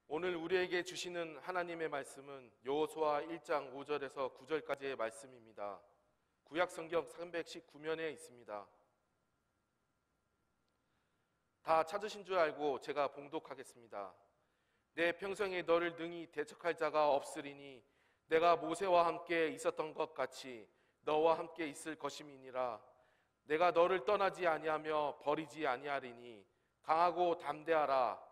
오늘 우리에게 주시는 하나님의 말씀은 여호수아 1장 5절에서 9절까지의 말씀입니다. 구약 성경 319면에 있습니다. 다 찾으신 줄 알고 제가 봉독하겠습니다. 내 평생에 너를 능히 대적할 자가 없으리니 내가 모세와 함께 있었던 것 같이 너와 함께 있을 것임이니라. 내가 너를 떠나지 아니하며 버리지 아니하리니 강하고 담대하라.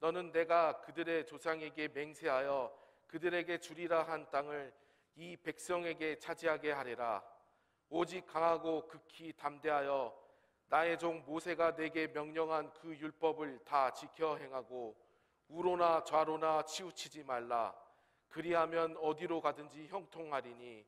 너는 내가 그들의 조상에게 맹세하여 그들에게 주리라 한 땅을 이 백성에게 차지하게 하리라. 오직 강하고 극히 담대하여 나의 종 모세가 내게 명령한 그 율법을 다 지켜 행하고 우로나 좌로나 치우치지 말라. 그리하면 어디로 가든지 형통하리니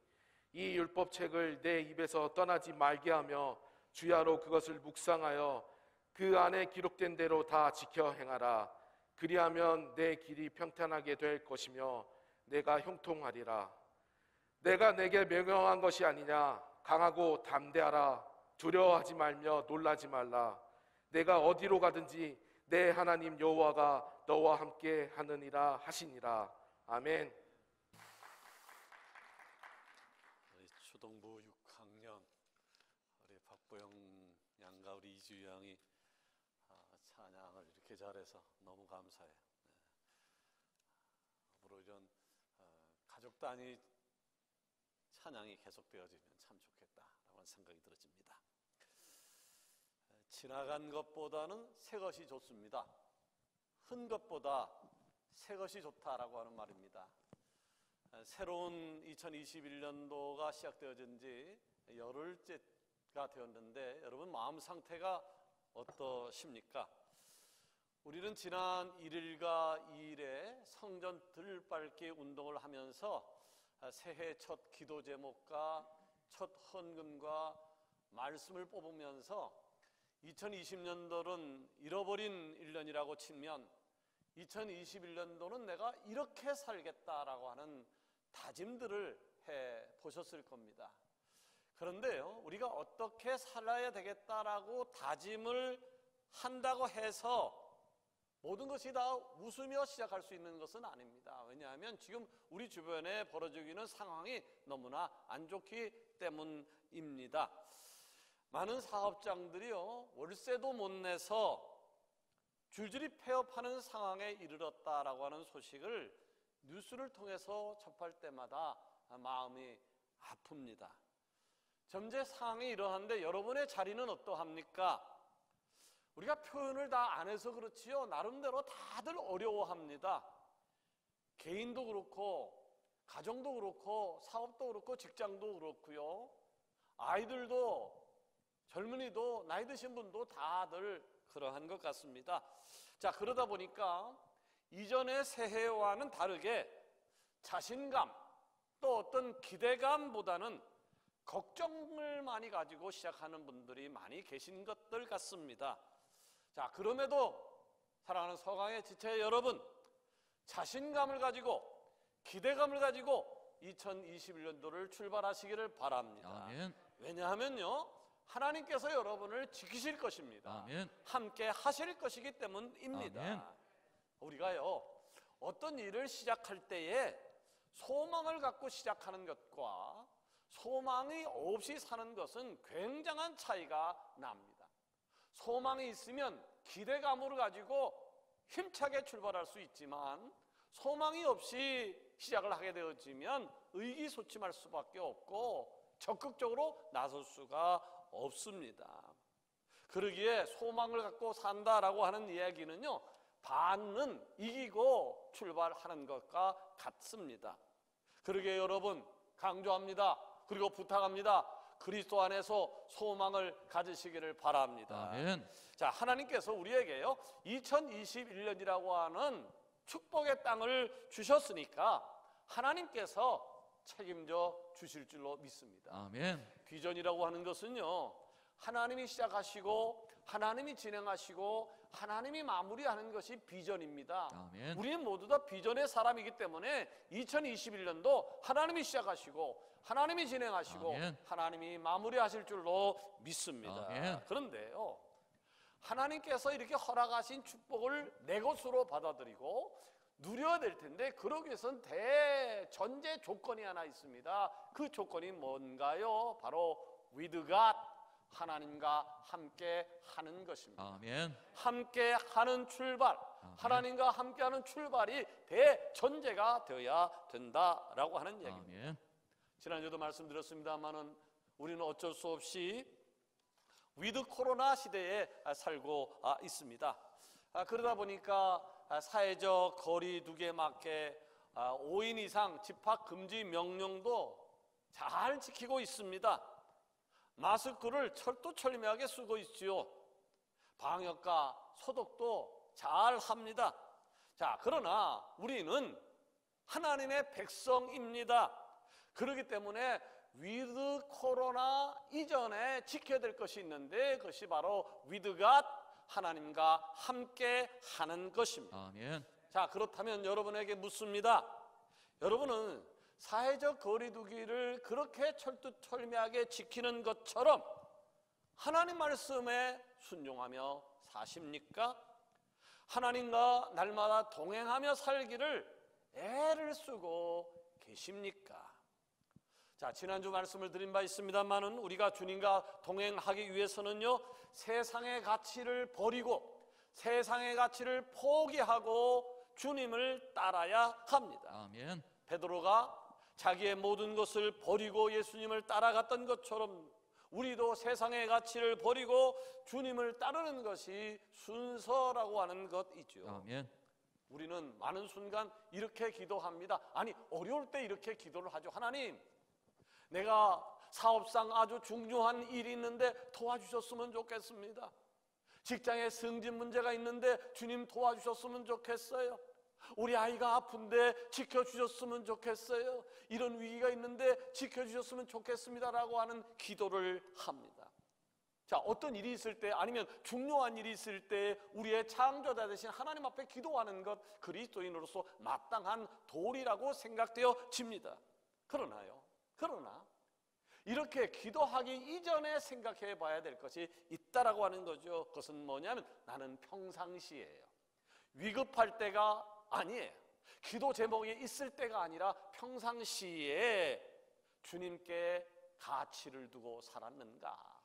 이 율법책을 내 입에서 떠나지 말게 하며 주야로 그것을 묵상하여 그 안에 기록된 대로 다 지켜 행하라. 그리하면 내 길이 평탄하게 될 것이며 내가 형통하리라. 내가 내게 명령한 것이 아니냐. 강하고 담대하라. 두려워하지 말며 놀라지 말라. 내가 어디로 가든지 내 하나님 여호와가 너와 함께 하느니라 하시니라. 아멘. 우리 초등부 6학년 우리 박보영 양과 우리 이주희 양이 찬양을 이렇게 잘해서 너무 감사해요. 앞으로 이런 가족 단위 찬양이 계속되어지면 참 좋겠다라는 생각이 들어집니다. 지나간 것보다는 새 것이 좋습니다. 흔 것보다 새 것이 좋다라고 하는 말입니다. 새로운 2021년도가 시작되어진 지 열흘째가 되었는데 여러분 마음 상태가 어떠십니까? 우리는 지난 1일과 2일에 성전 들밟기 운동을 하면서 새해 첫 기도 제목과 첫 헌금과 말씀을 뽑으면서 2020년도는 잃어버린 1년이라고 치면 2021년도는 내가 이렇게 살겠다라고 하는 다짐들을 해 보셨을 겁니다. 그런데요, 우리가 어떻게 살아야 되겠다라고 다짐을 한다고 해서 모든 것이 다 웃으며 시작할 수 있는 것은 아닙니다. 왜냐하면 지금 우리 주변에 벌어지고 있는 상황이 너무나 안 좋기 때문입니다. 많은 사업장들이요, 월세도 못 내서 줄줄이 폐업하는 상황에 이르렀다라고 하는 소식을 뉴스를 통해서 접할 때마다 마음이 아픕니다. 현재 상황이 이러한데 여러분의 자리는 어떠합니까? 우리가 표현을 다 안 해서 그렇지요, 나름대로 다들 어려워합니다. 개인도 그렇고 가정도 그렇고 사업도 그렇고 직장도 그렇고요, 아이들도 젊은이도 나이 드신 분도 다들 그러한 것 같습니다. 자, 그러다 보니까 이전의 새해와는 다르게 자신감 또 어떤 기대감보다는 걱정을 많이 가지고 시작하는 분들이 많이 계신 것들 같습니다. 자, 그럼에도 사랑하는 서강의 지체 여러분, 자신감을 가지고 기대감을 가지고 2021년도를 출발하시기를 바랍니다. 아멘. 왜냐하면요, 하나님께서 여러분을 지키실 것입니다. 아멘. 함께 하실 것이기 때문입니다. 아멘. 우리가요, 어떤 일을 시작할 때에 소망을 갖고 시작하는 것과 소망이 없이 사는 것은 굉장한 차이가 납니다. 소망이 있으면 기대감으로 가지고 힘차게 출발할 수 있지만 소망이 없이 시작을 하게 되어지면 의기소침할 수밖에 없고 적극적으로 나설 수가 없습니다. 그러기에 소망을 갖고 산다라고 하는 이야기는요, 반은 이기고 출발하는 것과 같습니다. 그러기에 여러분 강조합니다. 그리고 부탁합니다. 그리스도 안에서 소망을 가지시기를 바랍니다. 아멘. 자, 하나님께서 우리에게요 2021년이라고 하는 축복의 땅을 주셨으니까 하나님께서 책임져 주실 줄로 믿습니다. 아멘. 비전이라고 하는 것은요, 하나님이 시작하시고 하나님이 진행하시고 하나님이 마무리하는 것이 비전입니다. 아멘. 우리는 모두 다 비전의 사람이기 때문에 2021년도 하나님이 시작하시고 하나님이 진행하시고 아멘. 하나님이 마무리하실 줄로 믿습니다. 아멘. 그런데요, 하나님께서 이렇게 허락하신 축복을 내 것으로 받아들이고 누려야 될 텐데 그러기 위해서는 대전제 조건이 하나 있습니다. 그 조건이 뭔가요? 바로 with God, 하나님과 함께 하는 것입니다. 아멘. 함께 하는 출발, 하나님과 함께 하는 출발이 대전제가 되어야 된다라고 하는 얘기입니다. 아멘. 지난주에도 말씀드렸습니다만은 우리는 어쩔 수 없이 위드 코로나 시대에 살고 있습니다. 그러다 보니까 사회적 거리 두기에 맞게 5인 이상 집합 금지 명령도 잘 지키고 있습니다. 마스크를 철두철미하게 쓰고 있지요. 방역과 소독도 잘 합니다. 자, 그러나 우리는 하나님의 백성입니다. 그렇기 때문에 위드 코로나 이전에 지켜야 될 것이 있는데 그것이 바로 with God, 하나님과 함께 하는 것입니다. 아멘. 자, 그렇다면 여러분에게 묻습니다. 여러분은 사회적 거리두기를 그렇게 철두철미하게 지키는 것처럼 하나님 말씀에 순종하며 사십니까? 하나님과 날마다 동행하며 살기를 애를 쓰고 계십니까? 자, 지난주 말씀을 드린 바 있습니다만은 우리가 주님과 동행하기 위해서는요, 세상의 가치를 버리고 세상의 가치를 포기하고 주님을 따라야 합니다. 아멘. 베드로가 자기의 모든 것을 버리고 예수님을 따라갔던 것처럼 우리도 세상의 가치를 버리고 주님을 따르는 것이 순서라고 하는 것이죠. 아멘. 우리는 많은 순간 이렇게 기도합니다. 아니, 어려울 때 이렇게 기도를 하죠. 하나님, 내가 사업상 아주 중요한 일이 있는데 도와주셨으면 좋겠습니다. 직장에 승진 문제가 있는데 주님 도와주셨으면 좋겠어요. 우리 아이가 아픈데 지켜주셨으면 좋겠어요. 이런 위기가 있는데 지켜주셨으면 좋겠습니다라고 하는 기도를 합니다. 자, 어떤 일이 있을 때 아니면 중요한 일이 있을 때 우리의 창조자 되신 하나님 앞에 기도하는 것, 그리스도인으로서 마땅한 도리라고 생각되어집니다. 그러나 이렇게 기도하기 이전에 생각해 봐야 될 것이 있다라고 하는 거죠. 그것은 뭐냐면 나는 평상시에요. 위급할 때가 아니에요. 기도 제목이 있을 때가 아니라 평상시에 주님께 가치를 두고 살았는가?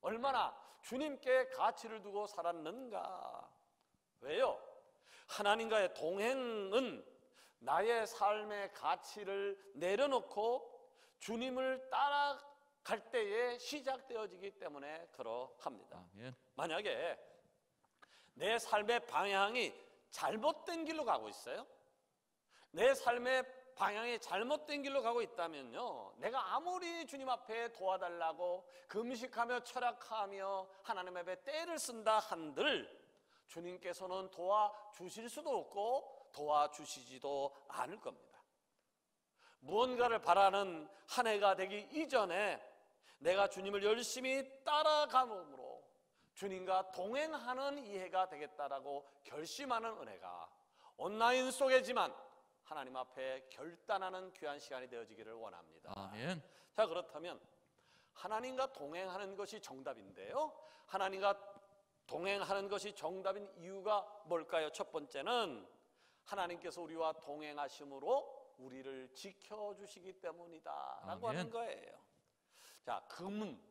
얼마나 주님께 가치를 두고 살았는가? 왜요? 하나님과의 동행은 나의 삶의 가치를 내려놓고 주님을 따라갈 때에 시작되어지기 때문에 그러합니다. 아멘. 만약에 내 삶의 방향이 잘못된 길로 가고 있어요. 내 삶의 방향이 잘못된 길로 가고 있다면요, 내가 아무리 주님 앞에 도와달라고 금식하며 철학하며 하나님 앞에 때를 쓴다 한들 주님께서는 도와주실 수도 없고 도와주시지도 않을 겁니다. 무언가를 바라는 한 해가 되기 이전에 내가 주님을 열심히 따라감으로 주님과 동행하는 이 해가 되겠다라고 결심하는 은혜가 온라인 속이지만 하나님 앞에 결단하는 귀한 시간이 되어지기를 원합니다. 아멘. 자, 그렇다면 하나님과 동행하는 것이 정답인데요, 하나님과 동행하는 것이 정답인 이유가 뭘까요? 첫 번째는 하나님께서 우리와 동행하심으로 우리를 지켜주시기 때문이다 라고 하는 거예요. 자, 금,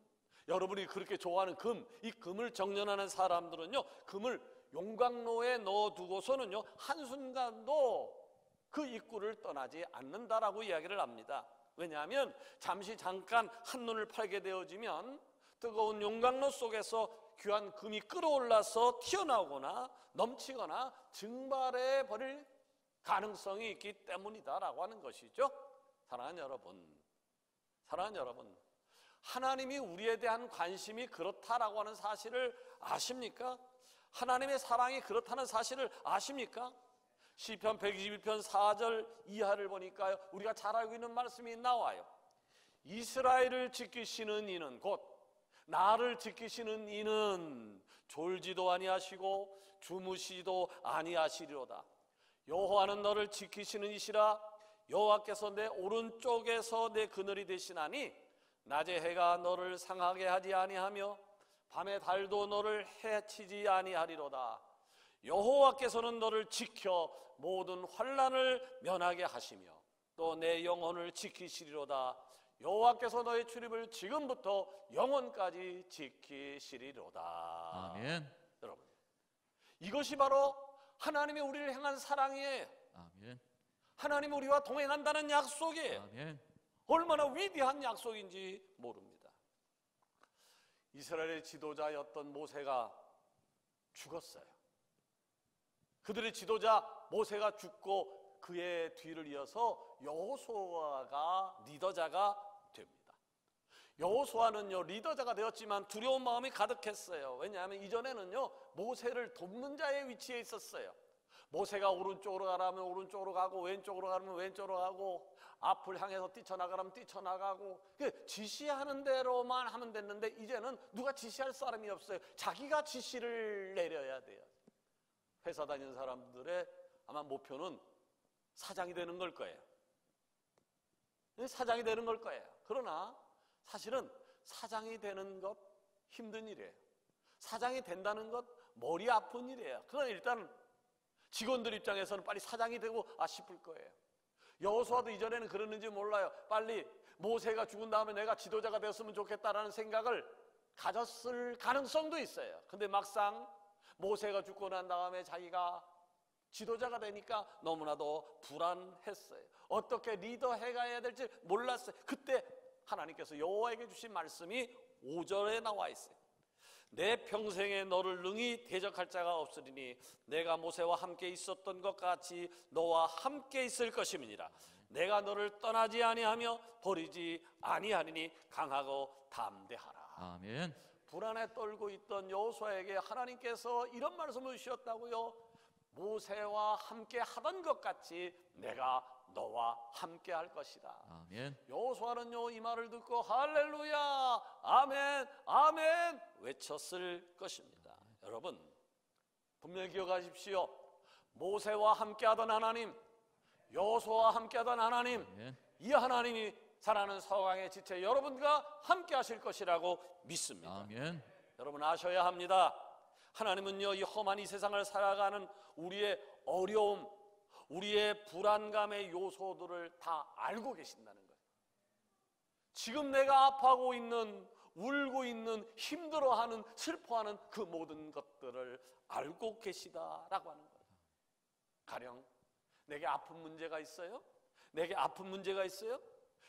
여러분이 그렇게 좋아하는 금, 이 금을 정련하는 사람들은요, 금을 용광로에 넣어두고서는요, 한순간도 그 입구를 떠나지 않는다라고 이야기를 합니다. 왜냐하면 잠깐 한눈을 팔게 되어지면 뜨거운 용광로 속에서 귀한 금이 끌어올라서 튀어나오거나 넘치거나 증발해 버릴 가능성이 있기 때문이다라고 하는 것이죠. 사랑하는 여러분, 하나님이 우리에 대한 관심이 그렇다라고 하는 사실을 아십니까? 하나님의 사랑이 그렇다는 사실을 아십니까? 시편 121편 4절 이하를 보니까요, 우리가 잘 알고 있는 말씀이 나와요. 이스라엘을 지키시는 이는 곧 나를 지키시는 이는 졸지도 아니하시고 주무시지도 아니하시리로다. 여호와는 너를 지키시는 이시라. 여호와께서 내 오른쪽에서 내 그늘이 되시나니 낮에 해가 너를 상하게 하지 아니하며 밤에 달도 너를 해치지 아니하리로다. 여호와께서는 너를 지켜 모든 환난을 면하게 하시며 또 내 영혼을 지키시리로다. 여호와께서 너의 출입을 지금부터 영원까지 지키시리로다. 아멘. 여러분, 이것이 바로 하나님이 우리를 향한 사랑이에요. 아멘. 하나님이 우리와 동행한다는 약속이에요. 아멘. 얼마나 위대한 약속인지 모릅니다. 이스라엘의 지도자였던 모세가 죽었어요. 그들의 지도자 모세가 죽고 그의 뒤를 이어서 여호수아가 리더자가 됩니다. 여호수아는요 리더자가 되었지만 두려운 마음이 가득했어요. 왜냐하면 이전에는요 모세를 돕는 자의 위치에 있었어요. 모세가 오른쪽으로 가라면 오른쪽으로 가고 왼쪽으로 가면 왼쪽으로 가고 앞을 향해서 뛰쳐나가라면 뛰쳐나가고 지시하는 대로만 하면 됐는데 이제는 누가 지시할 사람이 없어요. 자기가 지시를 내려야 돼요. 회사 다니는 사람들의 아마 목표는 사장이 되는 걸 거예요. 사장이 되는 걸 거예요. 그러나 사실은 사장이 되는 것 힘든 일이에요. 사장이 된다는 것 머리 아픈 일이에요. 그건 일단 직원들 입장에서는 빨리 사장이 되고 싶을 거예요. 여호수아도 이전에는 그랬는지 몰라요. 빨리 모세가 죽은 다음에 내가 지도자가 되었으면 좋겠다라는 생각을 가졌을 가능성도 있어요. 근데 막상 모세가 죽고 난 다음에 자기가 지도자가 되니까 너무나도 불안했어요. 어떻게 리더해가야 될지 몰랐어요. 그때 하나님께서 여호와에게 주신 말씀이 5절에 나와 있어요. 내 평생에 너를 능히 대적할 자가 없으리니 내가 모세와 함께 있었던 것 같이 너와 함께 있을 것임이니라. 내가 너를 떠나지 아니하며 버리지 아니하리니 강하고 담대하라. 아멘. 불안에 떨고 있던 여호수아에게 하나님께서 이런 말씀을 주셨다고요. 모세와 함께 하던 것 같이 내가 너와 함께 할 것이다. 아멘. 여호수아는요 이 말을 듣고 할렐루야 아멘 아멘 외쳤을 것입니다. 여러분 분명히 기억하십시오. 모세와 함께하던 하나님, 여호수아와 함께하던 하나님, 아멘. 이 하나님이 살아가는 서강의 지체 여러분과 함께 하실 것이라고 믿습니다. 아멘. 여러분 아셔야 합니다. 하나님은요 이 험한 이 세상을 살아가는 우리의 어려움, 우리의 불안감의 요소들을 다 알고 계신다는 거예요. 지금 내가 아파하고 있는, 울고 있는, 힘들어하는, 슬퍼하는 그 모든 것들을 알고 계시다라고 하는 거예요. 가령 내게 아픈 문제가 있어요? 내게 아픈 문제가 있어요?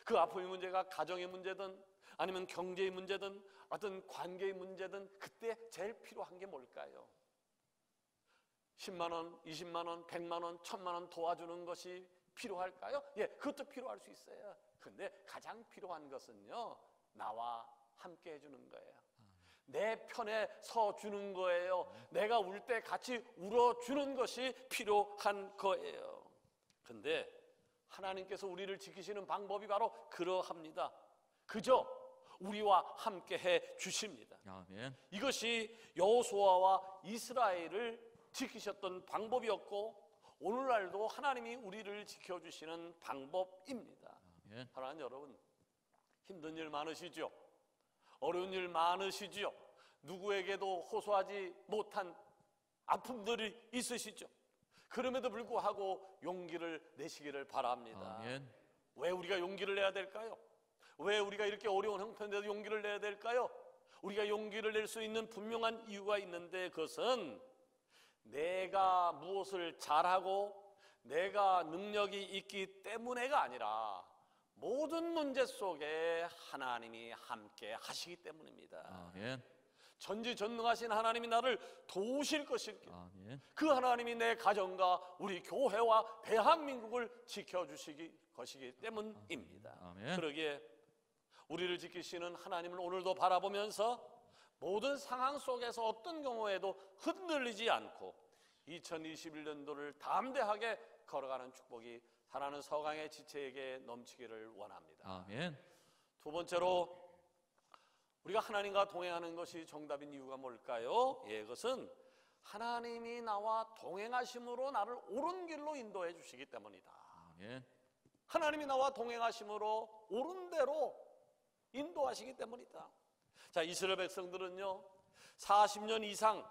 그 아픔의 문제가 가정의 문제든 아니면 경제의 문제든 어떤 관계의 문제든 그때 제일 필요한 게 뭘까요? 10만 원, 20만 원, 100만 원, 1000만 원 도와주는 것이 필요할까요? 예, 그것도 필요할 수 있어요. 근데 가장 필요한 것은요, 나와 함께 해주는 거예요. 내 편에 서 주는 거예요. 내가 울 때 같이 울어주는 것이 필요한 거예요. 근데 하나님께서 우리를 지키시는 방법이 바로 그러합니다. 그저 우리와 함께 해 주십니다. 아멘. 이것이 여호수아와 이스라엘을 지키셨던 방법이었고 오늘날도 하나님이 우리를 지켜주시는 방법입니다. 아멘. 사랑하는 여러분, 힘든 일 많으시죠? 어려운 일 많으시죠? 누구에게도 호소하지 못한 아픔들이 있으시죠? 그럼에도 불구하고 용기를 내시기를 바랍니다. 아멘. 왜 우리가 용기를 내야 될까요? 왜 우리가 이렇게 어려운 형편인데도 용기를 내야 될까요? 우리가 용기를 낼 수 있는 분명한 이유가 있는데 그것은 내가 무엇을 잘하고 내가 능력이 있기 때문에가 아니라 모든 문제 속에 하나님이 함께 하시기 때문입니다. 아멘. 전지전능하신 하나님이 나를 도우실 것이기 아멘. 그 하나님이 내 가정과 우리 교회와 대한민국을 지켜주시기 것이기 때문입니다. 아멘. 그러기에 우리를 지키시는 하나님을 오늘도 바라보면서 모든 상황 속에서 어떤 경우에도 흔들리지 않고 2021년도를 담대하게 걸어가는 축복이 사랑하는 서강의 지체에게 넘치기를 원합니다. 아멘. 두 번째로 우리가 하나님과 동행하는 것이 정답인 이유가 뭘까요? 예, 그것은 하나님이 나와 동행하심으로 나를 옳은 길로 인도해 주시기 때문이다. 아멘. 하나님이 나와 동행하심으로 옳은 대로 인도하시기 때문이다. 자, 이스라엘 백성들은요 40년 이상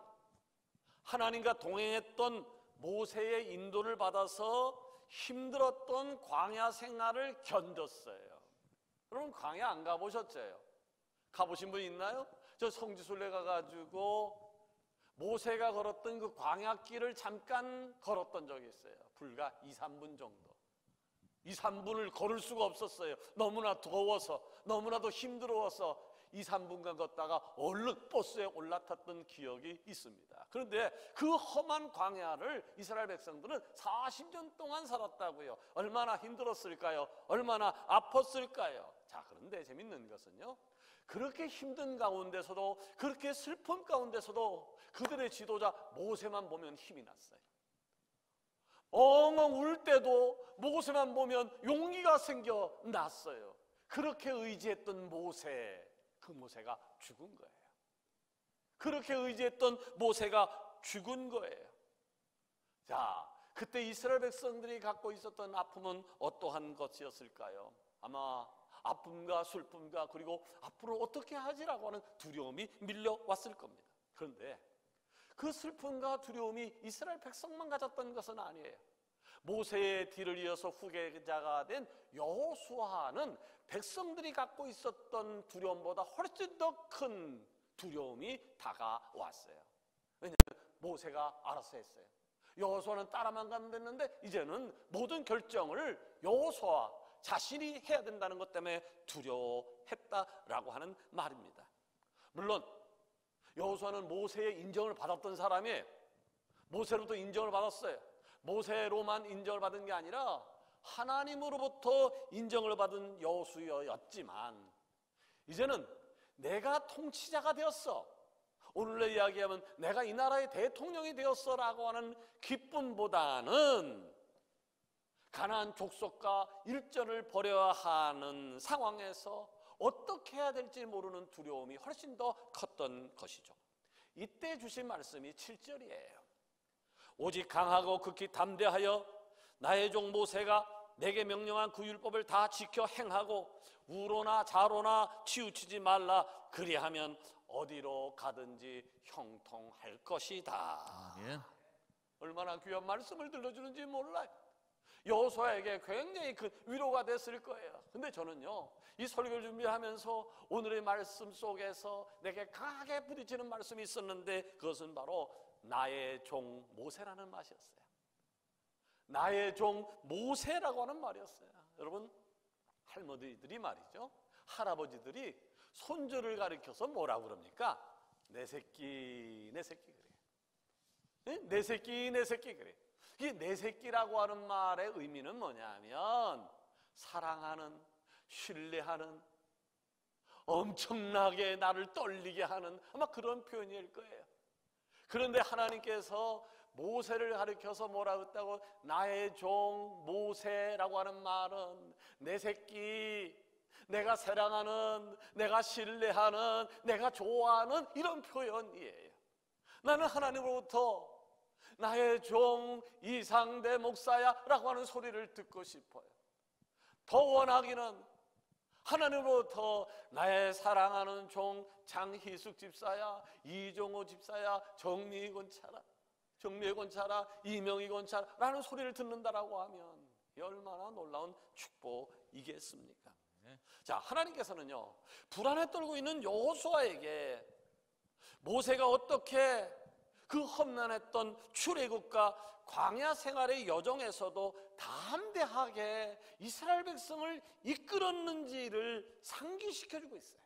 하나님과 동행했던 모세의 인도를 받아서 힘들었던 광야 생활을 견뎠어요. 여러분 광야 안 가보셨죠? 가보신 분 있나요? 저 성지순례 가가지고 모세가 걸었던 그 광야길을 잠깐 걸었던 적이 있어요. 불과 2, 3분 정도. 2, 3분을 걸을 수가 없었어요. 너무나 더워서, 너무나도 힘들어서 2, 3분간 걷다가 얼른 버스에 올라탔던 기억이 있습니다. 그런데 그 험한 광야를 이스라엘 백성들은 40년 동안 살았다고요. 얼마나 힘들었을까요? 얼마나 아팠을까요? 자, 그런데 재밌는 것은요, 그렇게 힘든 가운데서도, 그렇게 슬픔 가운데서도 그들의 지도자 모세만 보면 힘이 났어요. 엉엉 울 때도 모세만 보면 용기가 생겨났어요. 그렇게 의지했던 모세, 그 모세가 죽은 거예요. 그렇게 의지했던 모세가 죽은 거예요. 자, 그때 이스라엘 백성들이 갖고 있었던 아픔은 어떠한 것이었을까요? 아마 아픔과 슬픔과 그리고 앞으로 어떻게 하지라고 하는 두려움이 밀려왔을 겁니다. 그런데 그 슬픔과 두려움이 이스라엘 백성만 가졌던 것은 아니에요. 모세의 뒤를 이어서 후계자가 된 여호수아는 백성들이 갖고 있었던 두려움보다 훨씬 더 큰 두려움이 다가왔어요. 왜냐하면 모세가 알아서 했어요. 여호수아는 따라만 가면 됐는데 이제는 모든 결정을 여호수아 자신이 해야 된다는 것 때문에 두려워했다라고 하는 말입니다. 물론 여호수아는 모세의 인정을 받았던 사람이에요. 모세로부터 인정을 받았어요. 모세로만 인정을 받은 게 아니라 하나님으로부터 인정을 받은 여호수아였지만 이제는 내가 통치자가 되었어, 오늘날 이야기하면 내가 이 나라의 대통령이 되었어 라고 하는 기쁨보다는 가나안 족속과 일전을 벌여야 하는 상황에서 어떻게 해야 될지 모르는 두려움이 훨씬 더 컸던 것이죠. 이때 주신 말씀이 7절이에요. 오직 강하고 극히 담대하여 나의 종 모세가 내게 명령한 그 율법을 다 지켜 행하고 우로나 좌로나 치우치지 말라. 그리하면 어디로 가든지 형통할 것이다. 아멘. 얼마나 귀한 말씀을 들려주는지 몰라요. 여호수아에게 굉장히 큰 위로가 됐을 거예요. 근데 저는요, 이 설교를 준비하면서 오늘의 말씀 속에서 내게 강하게 부딪히는 말씀이 있었는데 그것은 바로 나의 종 모세라는 말이었어요. 나의 종 모세라고 하는 말이었어요. 여러분, 할머니들이 말이죠, 할아버지들이 손주를 가리켜서 뭐라고 그럽니까? 내 새끼, 내 새끼 그래요. 네? 내 새끼, 내 새끼 그래요. 이 내 새끼라고 하는 말의 의미는 뭐냐면 사랑하는, 신뢰하는, 엄청나게 나를 떨리게 하는 아마 그런 표현일 거예요. 그런데 하나님께서 모세를 가리켜서 뭐라고 했다고? 나의 종 모세라고 하는 말은 내 새끼, 내가 사랑하는, 내가 신뢰하는, 내가 좋아하는 이런 표현이에요. 나는 하나님으로부터 나의 종 이상대 목사야 라고 하는 소리를 듣고 싶어요. 더 원하기는 하나님으로부터 나의 사랑하는 종 장희숙 집사야, 이종호 집사야, 정미희 권차라, 이명희 권차라 라는 소리를 듣는다라고 하면 얼마나 놀라운 축복이겠습니까? 네. 자, 하나님께서는요, 불안에 떨고 있는 여호수아에게 모세가 어떻게 그 험난했던 출애굽과 광야 생활의 여정에서도 담대하게 이스라엘 백성을 이끌었는지를 상기시켜주고 있어요.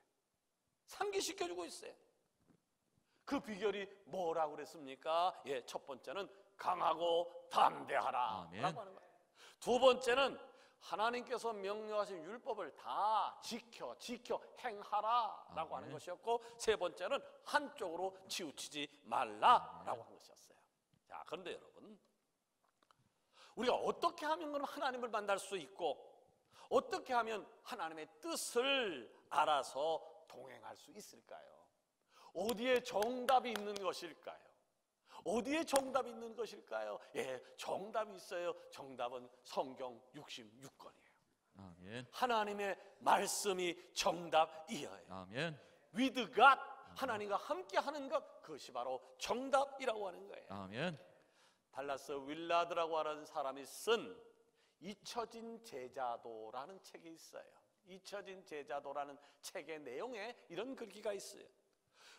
상기시켜주고 있어요. 그 비결이 뭐라고 그랬습니까? 예, 첫 번째는 강하고 담대하라 아멘. 라고 하는 거예요. 두 번째는 하나님께서 명령하신 율법을 다 지켜 행하라 라고 하는 것이었고, 세 번째는 한쪽으로 치우치지 말라 라고 하는 것이었어요. 자, 그런데 여러분, 우리가 어떻게 하면 그럼 하나님을 만날 수 있고 어떻게 하면 하나님의 뜻을 알아서 동행할 수 있을까요? 어디에 정답이 있는 것일까요? 어디에 정답이 있는 것일까요? 예, 정답이 있어요. 정답은 성경 66권이에요. 아멘. 하나님의 말씀이 정답이에요. 아멘. With God 하나님과 함께 하는 것, 그것이 바로 정답이라고 하는 거예요. 아멘. 달라스 윌라드라고 하는 사람이 쓴 잊혀진 제자도라는 책이 있어요. 잊혀진 제자도라는 책의 내용에 이런 글귀가 있어요.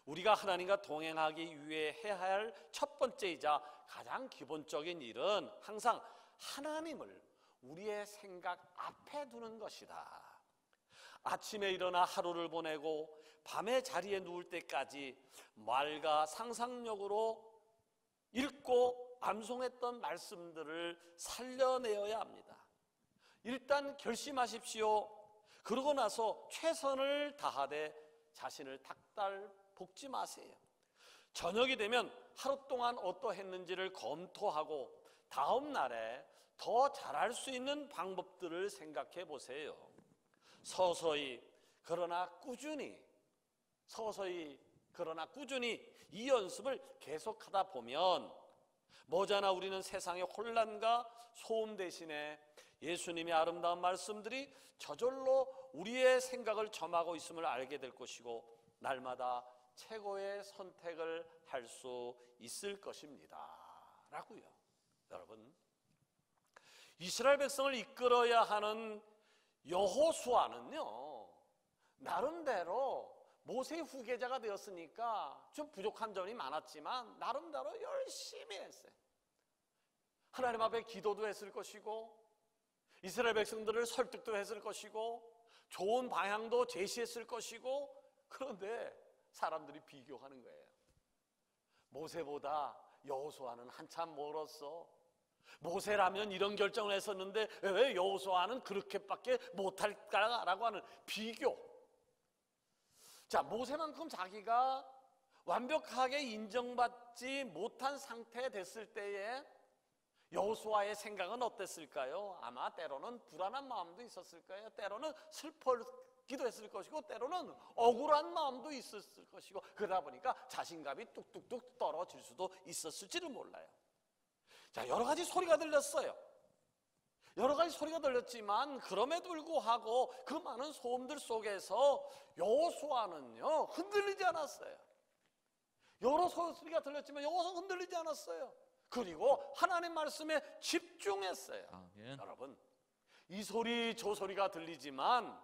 우리가 하나님과 동행하기 위해 해야 할 첫 번째이자 가장 기본적인 일은 항상 하나님을 우리의 생각 앞에 두는 것이다. 아침에 일어나 하루를 보내고 밤에 자리에 누울 때까지 말과 상상력으로 읽고 암송했던 말씀들을 살려내어야 합니다. 일단 결심하십시오. 그러고 나서 최선을 다하되 자신을 닥달 볶지 마세요. 저녁이 되면 하루 동안 어떠했는지를 검토하고 다음 날에 더 잘할 수 있는 방법들을 생각해 보세요. 서서히 그러나 꾸준히 이 연습을 계속하다 보면 머지않아 우리는 세상의 혼란과 소음 대신에 예수님의 아름다운 말씀들이 저절로 우리의 생각을 점하고 있음을 알게 될 것이고 날마다 최고의 선택을 할 수 있을 것입니다 라고요. 여러분, 이스라엘 백성을 이끌어야 하는 여호수아는요, 나름대로 모세의 후계자가 되었으니까 좀 부족한 점이 많았지만 나름대로 열심히 했어요. 하나님 앞에 기도도 했을 것이고 이스라엘 백성들을 설득도 했을 것이고 좋은 방향도 제시했을 것이고, 그런데 사람들이 비교하는 거예요. 모세보다 여호수아는 한참 멀었어. 모세라면 이런 결정을 했었는데 왜 여호수아는 그렇게밖에 못할까라고 하는 비교. 자, 모세만큼 자기가 완벽하게 인정받지 못한 상태 됐을 때에 여호수아의 생각은 어땠을까요? 아마 때로는 불안한 마음도 있었을 거예요. 때로는 슬퍼기도 했을 것이고 때로는 억울한 마음도 있었을 것이고, 그러다 보니까 자신감이 뚝뚝뚝 떨어질 수도 있었을지를 몰라요. 자, 여러 가지 소리가 들렸어요. 여러 가지 소리가 들렸지만 그럼에도 불구하고 그 많은 소음들 속에서 여호수아는요 흔들리지 않았어요. 여러 소리가 들렸지만 여호수아는 흔들리지 않았어요. 그리고 하나님 말씀에 집중했어요. 아멘. 여러분, 이 소리 저 소리가 들리지만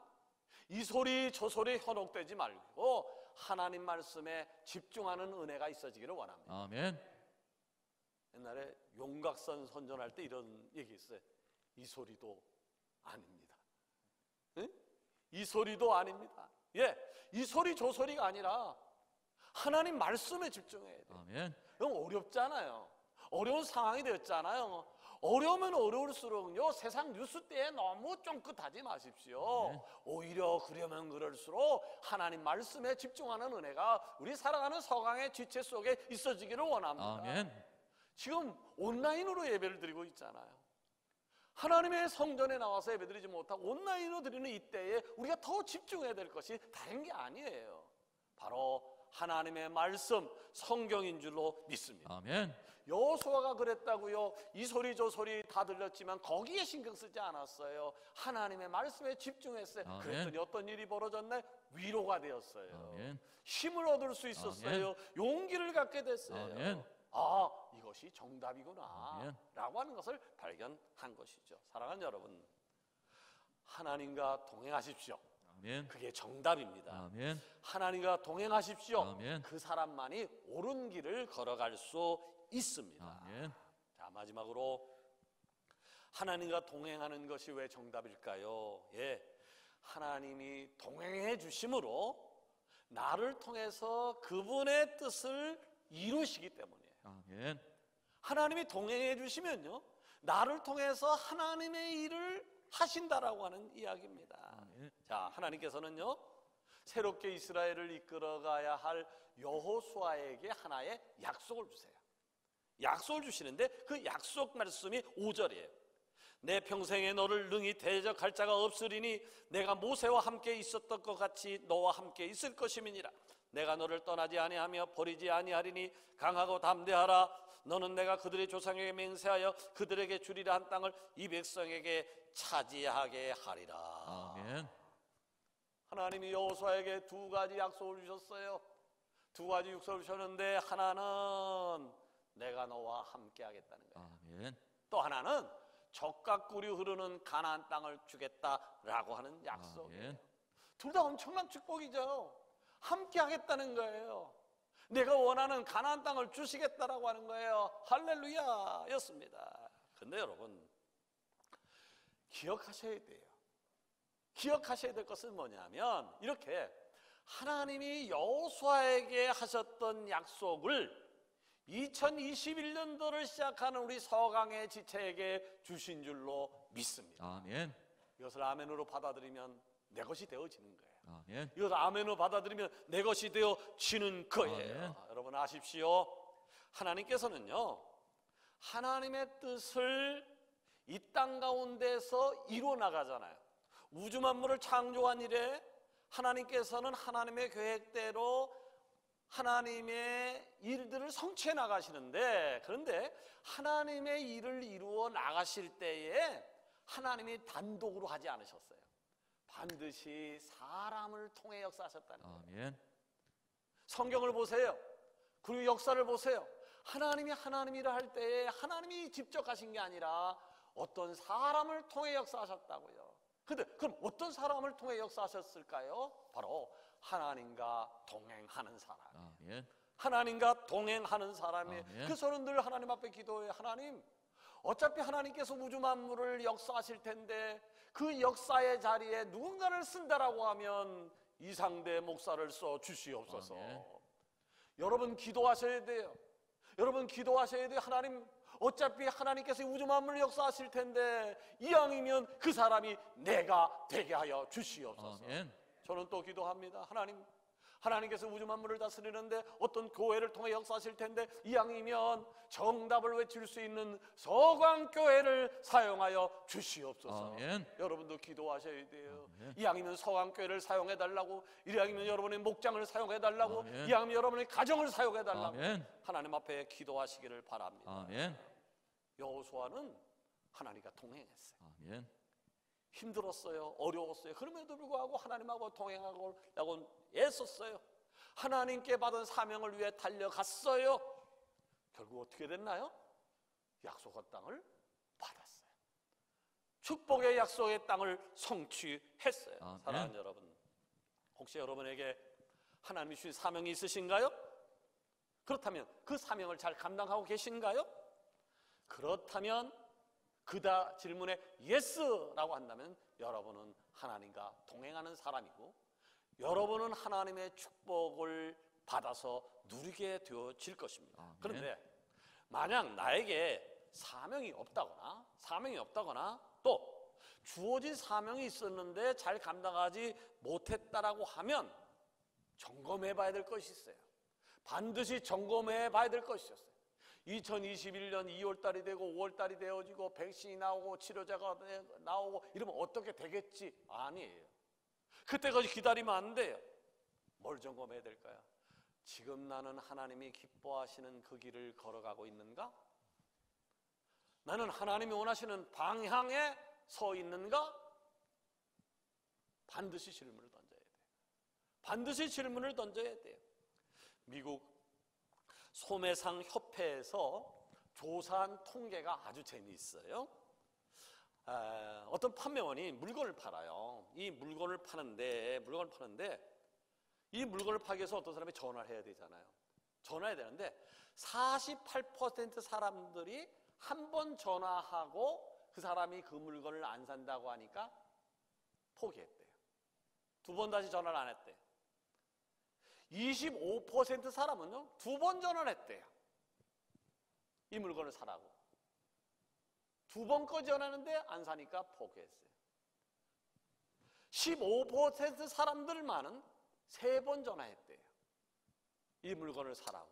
이 소리 저 소리에 현혹되지 말고 하나님 말씀에 집중하는 은혜가 있어지기를 원합니다. 아멘. 옛날에 용각선 선전할 때 이런 얘기 있어요. 이 소리도 아닙니다. 네? 이 소리도 아닙니다. 이 소리 저 소리가 아니라 하나님 말씀에 집중해야 돼요. 아멘. 너무 어렵잖아요. 어려운 상황이 되었잖아요. 어려우면 어려울수록요 세상 뉴스 때에 너무 쫑긋하지 마십시오. 네. 오히려 그러면 그럴수록 하나님 말씀에 집중하는 은혜가 우리 살아가는 서강의 지체 속에 있어지기를 원합니다. 아멘. 지금 온라인으로 예배를 드리고 있잖아요. 하나님의 성전에 나와서 예배드리지 못하고 온라인으로 드리는 이때에 우리가 더 집중해야 될 것이 다른 게 아니에요. 바로 하나님의 말씀, 성경인 줄로 믿습니다. 아멘. 여호수아가 그랬다고요. 이 소리 저 소리 다 들렸지만 거기에 신경 쓰지 않았어요. 하나님의 말씀에 집중했어요. 아멘. 그랬더니 어떤 일이 벌어졌나요? 위로가 되었어요. 아멘. 힘을 얻을 수 있었어요. 용기를 갖게 됐어요. 아멘. 아, 이것이 정답이구나 아멘. 라고 하는 것을 발견한 것이죠. 사랑하는 여러분, 하나님과 동행하십시오. 아멘. 그게 정답입니다. 아멘. 하나님과 동행하십시오. 아멘. 그 사람만이 옳은 길을 걸어갈 수 있습니다. 아멘. 자, 마지막으로 하나님과 동행하는 것이 왜 정답일까요? 하나님이 동행해 주심으로 나를 통해서 그분의 뜻을 이루시기 때문이에요. 아멘. 하나님이 동행해 주시면요 나를 통해서 하나님의 일을 하신다라고 하는 이야기입니다. 아멘. 자, 하나님께서는요 새롭게 이스라엘을 이끌어가야 할 여호수아에게 하나의 약속을 주세요. 약속을 주시는데 그 약속 말씀이 5절이에요. 내 평생에 너를 능히 대적할 자가 없으리니 내가 모세와 함께 있었던 것 같이 너와 함께 있을 것임이니라. 내가 너를 떠나지 아니하며 버리지 아니하리니 강하고 담대하라. 너는 내가 그들의 조상에게 맹세하여 그들에게 주리라 한 땅을 이 백성에게 차지하게 하리라. 아멘. 하나님이 여호수아에게 두 가지 약속을 주셨어요. 두 가지 육설을 주셨는데 하나는 내가 너와 함께 하겠다는 거예요. 아멘. 또 하나는 적과 꿀이 흐르는 가나안 땅을 주겠다라고 하는 약속이에요. 아멘. 둘 다 엄청난 축복이죠. 함께 하겠다는 거예요. 내가 원하는 가나안 땅을 주시겠다라고 하는 거예요. 할렐루야였습니다. 근데 여러분 기억하셔야 돼요. 기억하셔야 될 것은 뭐냐면 이렇게 하나님이 여호수아에게 하셨던 약속을 2021년도를 시작하는 우리 서강의 지체에게 주신 줄로 믿습니다. 아멘. 이것을 아멘으로 받아들이면 내 것이 되어지는 거예요. 아멘. 이것을 아멘으로 받아들이면 내 것이 되어지는 거예요. 아멘. 여러분 아십시오. 하나님께서는요, 하나님의 뜻을 이 땅 가운데서 이루어 나가잖아요. 우주 만물을 창조한 이래 하나님께서는 하나님의 계획대로 하나님의 일들을 성취해 나가시는데, 그런데 하나님의 일을 이루어 나가실 때에 하나님이 단독으로 하지 않으셨어요. 반드시 사람을 통해 역사하셨다는 거예요. 아멘. 성경을 보세요. 그리고 역사를 보세요. 하나님이 하나님 일을 할 때에 하나님이 직접 하신 게 아니라 어떤 사람을 통해 역사하셨다고요. 근데 그럼 어떤 사람을 통해 역사하셨을까요? 바로 하나님과 동행하는 사람. 아멘. 하나님과 동행하는 사람이. 아멘. 그래서 저는 늘 하나님 앞에 기도해요. 하나님, 어차피 하나님께서 우주 만물을 역사하실 텐데 그 역사의 자리에 누군가를 쓴다라고 하면 이상대 목사를 써 주시옵소서. 아멘. 여러분 기도하셔야 돼요. 여러분 기도하셔야 돼요. 하나님, 어차피 하나님께서 우주 만물을 역사하실 텐데 이왕이면 그 사람이 내가 되게 하여 주시옵소서. 아멘. 저는 또 기도합니다. 하나님, 하나님께서 우주 만물을 다스리는데 어떤 교회를 통해 역사하실 텐데 이왕이면 정답을 외칠 수 있는 서광교회를 사용하여 주시옵소서. 아멘. 여러분도 기도하셔야 돼요. 아멘. 이왕이면 서광교회를 사용해달라고, 이왕이면 여러분의 목장을 사용해달라고, 아멘. 이왕이면 여러분의 가정을 사용해달라고 아멘. 하나님 앞에 기도하시기를 바랍니다. 아멘. 여호수아는 하나님과 동행했어요. 아멘. 힘들었어요. 어려웠어요. 그럼에도 불구하고 하나님하고 동행하고 애썼어요. 하나님께 받은 사명을 위해 달려갔어요. 결국 어떻게 됐나요? 약속의 땅을 받았어요. 축복의 약속의 땅을 성취했어요. 아멘. 사랑하는 여러분, 혹시 여러분에게 하나님이 주신 사명이 있으신가요? 그렇다면 그 사명을 잘 감당하고 계신가요? 그렇다면 그다 질문에 예스라고 한다면 여러분은 하나님과 동행하는 사람이고 여러분은 하나님의 축복을 받아서 누리게 되어질 것입니다. 아멘. 그런데 만약 나에게 사명이 없다거나 또 주어진 사명이 있었는데 잘 감당하지 못했다라고 하면 점검해 봐야 될 것이 있어요. 반드시 점검해 봐야 될 것이 있었어요. 2021년 2월달이 되고 5월달이 되어지고 백신이 나오고 치료제가 나오고 이러면 어떻게 되겠지? 아니에요. 그때까지 기다리면 안 돼요. 뭘 점검해야 될까요? 지금 나는 하나님이 기뻐하시는 그 길을 걸어가고 있는가? 나는 하나님이 원하시는 방향에 서 있는가? 반드시 질문을 던져야 돼요. 반드시 질문을 던져야 돼요. 미국 소매상 협회에서 조사한 통계가 아주 재미있어요. 어떤 판매원이 물건을 팔아요. 이 물건을 파는데 이 물건을 파기 위해서 어떤 사람이 전화를 해야 되잖아요. 전화해야 되는데 48% 사람들이 한 번 전화하고 그 사람이 그 물건을 안 산다고 하니까 포기했대요. 두 번 다시 전화를 안 했대요. 25% 사람은요, 두 번 전화를 했대요. 이 물건을 사라고. 두 번까지 전화하는데 안 사니까 포기했어요. 15% 사람들만은 세 번 전화했대요. 이 물건을 사라고.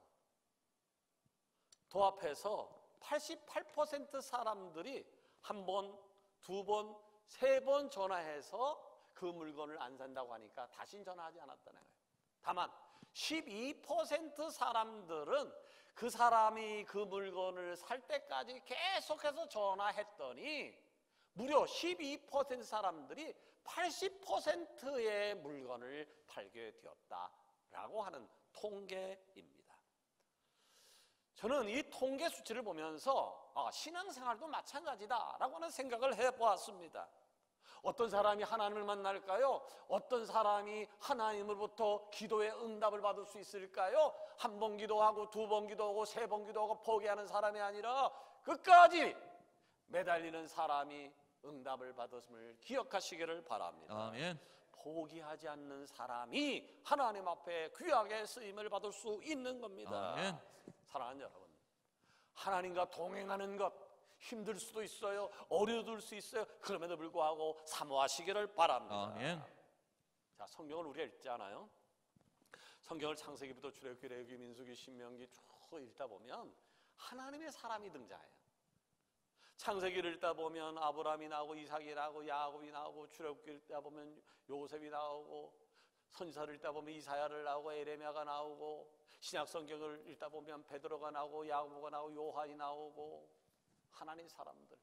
더 앞에서 88% 사람들이 한 번, 두 번, 세 번 전화해서 그 물건을 안 산다고 하니까 다시 전화하지 않았다는 거예요. 다만 12% 사람들은 그 사람이 그 물건을 살 때까지 계속해서 전화했더니 무려 12% 사람들이 80%의 물건을 팔게 되었다라고 하는 통계입니다. 저는 이 통계 수치를 보면서 신앙생활도 마찬가지다라고 하는 생각을 해보았습니다. 어떤 사람이 하나님을 만날까요? 어떤 사람이 하나님으로부터 기도의 응답을 받을 수 있을까요? 한 번 기도하고 두 번 기도하고 세 번 기도하고 포기하는 사람이 아니라 끝까지 매달리는 사람이 응답을 받았음을 기억하시기를 바랍니다. 아멘. 포기하지 않는 사람이 하나님 앞에 귀하게 쓰임을 받을 수 있는 겁니다. 아멘. 사랑하는 여러분, 하나님과 동행하는 것 힘들 수도 있어요. 어려울 수 있어요. 그럼에도 불구하고 사모하시기를 바랍니다. 아멘. 자, 성경을 우리가 읽잖아요. 성경을 창세기부터 출애굽기, 레위기, 민수기, 신명기 쭉 읽다 보면 하나님의 사람이 등장해요. 창세기를 읽다 보면 아브라함이 나오고 이삭이 나오고 야곱이 나오고, 출애굽기를 읽다 보면 요셉이 나오고, 선지서를 읽다 보면 이사야를 나오고 에레미야가 나오고, 신약 성경을 읽다 보면 베드로가 나오고 야고보가 나오고 요한이 나오고, 하나님의 사람들.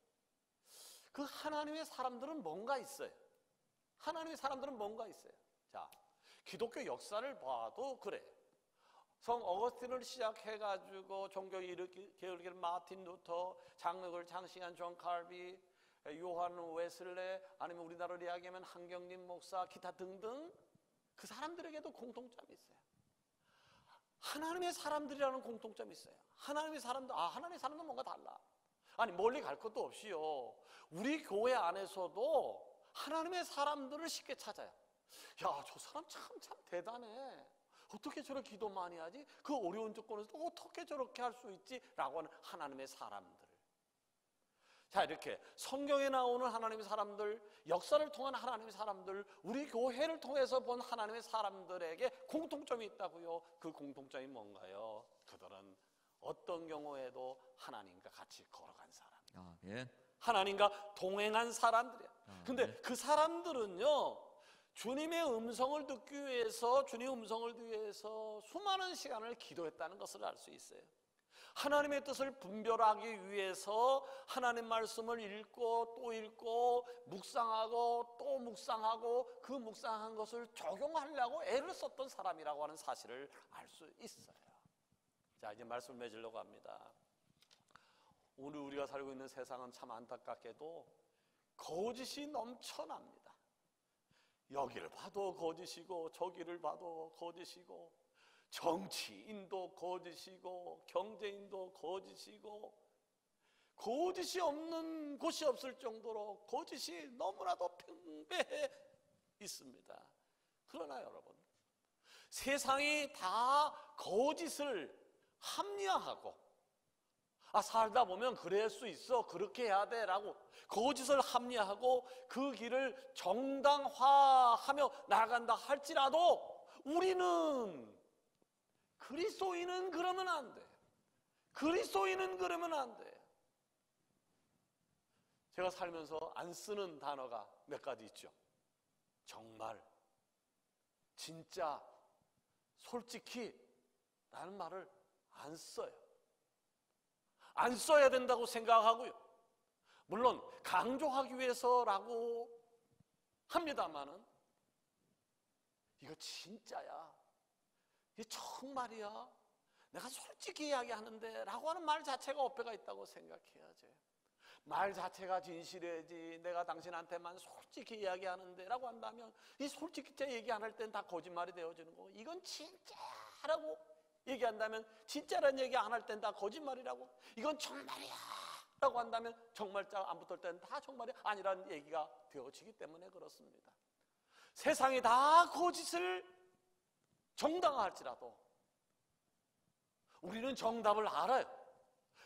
그 하나님의 사람들은 뭔가 있어요. 하나님의 사람들은 뭔가 있어요. 자, 기독교 역사를 봐도 그래. 성 어거스틴을 시작해가지고 종교 일으키는 마틴 루터, 장로를 장시한 존 칼비, 요한 웨슬레, 아니면 우리나라로 이야기하면 한경림 목사, 기타 등등 그 사람들에게도 공통점이 있어요. 하나님의 사람들이라는 공통점이 있어요. 하나님의 사람들은 뭔가 달라. 아니, 멀리 갈 것도 없이요, 우리 교회 안에서도 하나님의 사람들을 쉽게 찾아요. 야, 저 사람 참 대단해. 어떻게 저렇게 기도 많이 하지? 그 어려운 조건에서도 어떻게 저렇게 할 수 있지? 라고 하는 하나님의 사람들. 자, 이렇게 성경에 나오는 하나님의 사람들, 역사를 통한 하나님의 사람들, 우리 교회를 통해서 본 하나님의 사람들에게 공통점이 있다고요. 그 공통점이 뭔가요? 그들은 어떤 경우에도 하나님과 같이 걸어간 사람, 아멘. 하나님과 동행한 사람들이야. 근데 그 사람들은요, 주님의 음성을 듣기 위해서, 주님의 음성을 듣기 위해서 수많은 시간을 기도했다는 것을 알 수 있어요. 하나님의 뜻을 분별하기 위해서 하나님 말씀을 읽고 또 읽고 묵상하고 또 묵상하고, 그 묵상한 것을 적용하려고 애를 썼던 사람이라고 하는 사실을 알 수 있어요. 자, 이제 말씀을 맺으려고 합니다. 오늘 우리가 살고 있는 세상은 참 안타깝게도 거짓이 넘쳐납니다. 여기를 봐도 거짓이고 저기를 봐도 거짓이고, 정치인도 거짓이고 경제인도 거짓이고, 거짓이 없는 곳이 없을 정도로 거짓이 너무나도 팽배해 있습니다. 그러나 여러분, 세상이 다 거짓을 합리화하고, 살다 보면 그럴 수 있어, 그렇게 해야 돼 라고 거짓을 합리화하고 그 길을 정당화하며 나간다 할지라도, 우리는 그리스도인은 그러면 안 돼. 그리스도인은 그러면 안 돼. 제가 살면서 안 쓰는 단어가 몇 가지 있죠. 정말, 진짜, 솔직히 라는 말을 안 써요. 안 써야 된다고 생각하고요, 물론 강조하기 위해서라고 합니다만은, 이거 진짜야, 이게 정말이야, 내가 솔직히 이야기하는데 라고 하는 말 자체가 어폐가 있다고 생각해야죠. 말 자체가 진실이지, 내가 당신한테만 솔직히 이야기하는데 라고 한다면, 이 솔직히 얘기 안 할 땐 다 거짓말이 되어지는 거고, 이건 진짜라고 얘기한다면, 진짜라는 얘기 안 할 땐 다 거짓말이라고, 이건 정말이야 라고 한다면 정말자 안 붙을 땐 다 정말이 아니라는 얘기가 되어지기 때문에 그렇습니다. 세상이 다 거짓을 정당화할지라도 우리는 정답을 알아요.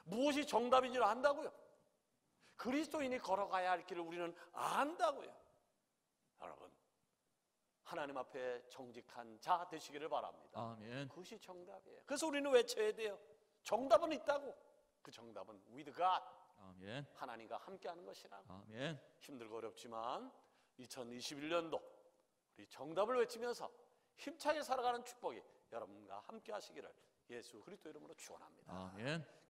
무엇이 정답인지를 안다고요. 그리스도인이 걸어가야 할 길을 우리는 안다고요. 여러분, 하나님 앞에 정직한 자 되시기를 바랍니다. 아멘. 그것이 정답이에요. 그래서 우리는 외쳐야 돼요. 정답은 있다고. 그 정답은 with God, 아멘. 하나님과 함께하는 것이라고. 아멘. 힘들고 어렵지만 2021년도 우리 정답을 외치면서 힘차게 살아가는 축복이 여러분과 함께 하시기를 예수 그리스도 이름으로 축원합니다. 아멘.